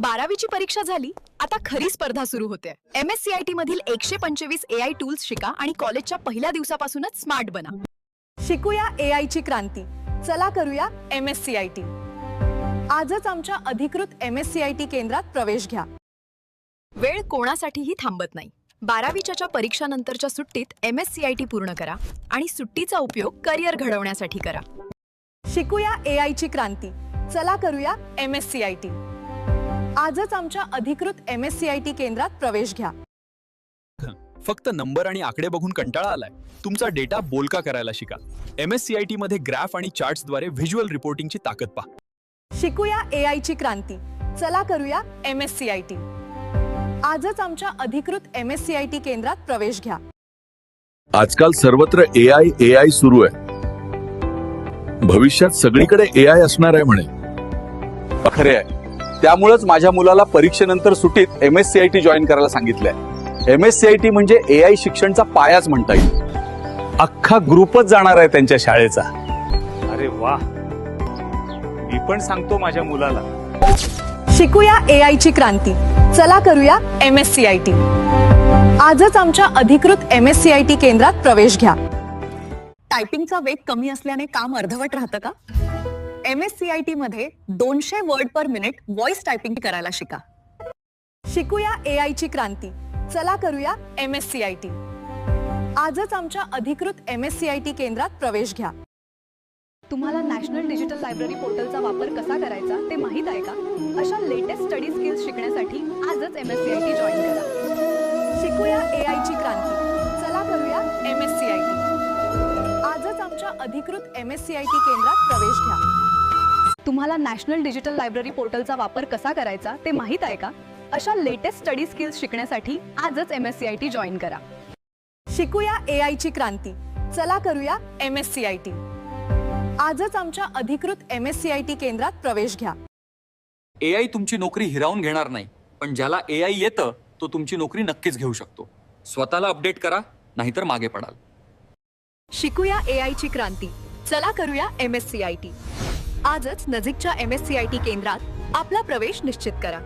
12वीची परीक्षा झाली, आता खरी स्पर्धा सुरू होते. MSCIT मधील 125 AI टूल्स शिका आणि कॉलेजच्या पहिल्या दिवसापासूनच स्मार्ट बना. शिकूया AI ची क्रांती. चला करूया MSCIT. आजच आमच्या अधिकृत MSCIT केंद्रात प्रवेश घ्या. वेळ कोणासाठीही थांबत नाही. 12वीच्या परीक्षानंतरच्या सुट्टीत MSCIT पूर्ण करा आणि सुट्टीचा उपयोग करिअर घडवण्यासाठी करा. शिकूया AI ची क्रांती. चला करूया MSCIT. आजच आमच्या अधिकृत MSCIT केंद्रात प्रवेश घ्या. फक्त नंबर आणि आकडे बघून कंटाळा आलाय? तुमचा डेटा बोलका करायला शिका. MSCIT मध्ये ग्राफ आणि चार्ट्सद्वारे व्हिज्युअल रिपोर्टिंगची ताकद पहा. शिकूया AI ची क्रांती. चला करूया MSCIT. आजच आमच्या अधिकृत MSCIT केंद्रात प्रवेश घ्या. आजकाल सर्वत्र AI सुरू आहे. भविष्यात सगळीकडे AI असणार आहे म्हणे. खरे आहे. त्यामुळेच माझ्या मुलाला परीक्षेनंतर सुट्टीत MSCIT जॉईन करायला सांगितलंय. MSCIT म्हणजे AI शिक्षणचा पायाच म्हणता येईल. अख्खा ग्रुपच जाणार आहे त्यांच्या शाळेचा. अरे वा, मी पण सांगतो माझ्या मुलाला. शिकूया AI ची क्रांती. चला करूया MSCIT. आजच आमच्या अधिकृत MSCIT केंद्रात प्रवेश घ्या. टायपिंगचा वेग कमी असल्याने काम अर्धवट राहतं का? MSCIT मध्ये 200 word per minute voice typing करायला शिका. शिकूया AI ची क्रांती. चला करूया MSCIT. आजच आमच्या अधिकृत MSCIT केंद्रात प्रवेश घ्या. तुम्हाला नॅशनल डिजिटल लायब्ररी पोर्टलचा वापर कसा करायचा ते माहित आहे का? अशा लेटेस्ट स्टडी स्किल्स शिकण्यासाठी आजच MSCIT जॉईन करा. शिकूया AI ची क्रांती. चला करूया MSCIT. आजच आमच्या अधिकृत MSCIT केंद्रात प्रवेश घ्या. तुम्हाला नॅशनल डिजिटल लायब्ररी पोर्टलचा वापर कसा करायचा ते माहित आहे का? अशा लेटेस्ट स्टडी स्किल्स शिकण्यासाठी आजच MSCIT जॉईन करा. शिकूया AI ची क्रांती. चला करूया MSCIT. आजच आमच्या अधिकृत MSCIT केंद्रात प्रवेश घ्या. AI तुमची नोकरी हिरावून घेणार नाही, पण ज्याला AI येतं तो तुमची नोकरी नक्कीच घेऊ शकतो. स्वतःला अपडेट करा, नाहीतर मागे पडाल. शिकूया AI ची क्रांती. चला करूया MSCIT. आजच नजीकच्या MSCIT केंद्रात आपला प्रवेश निश्चित करा.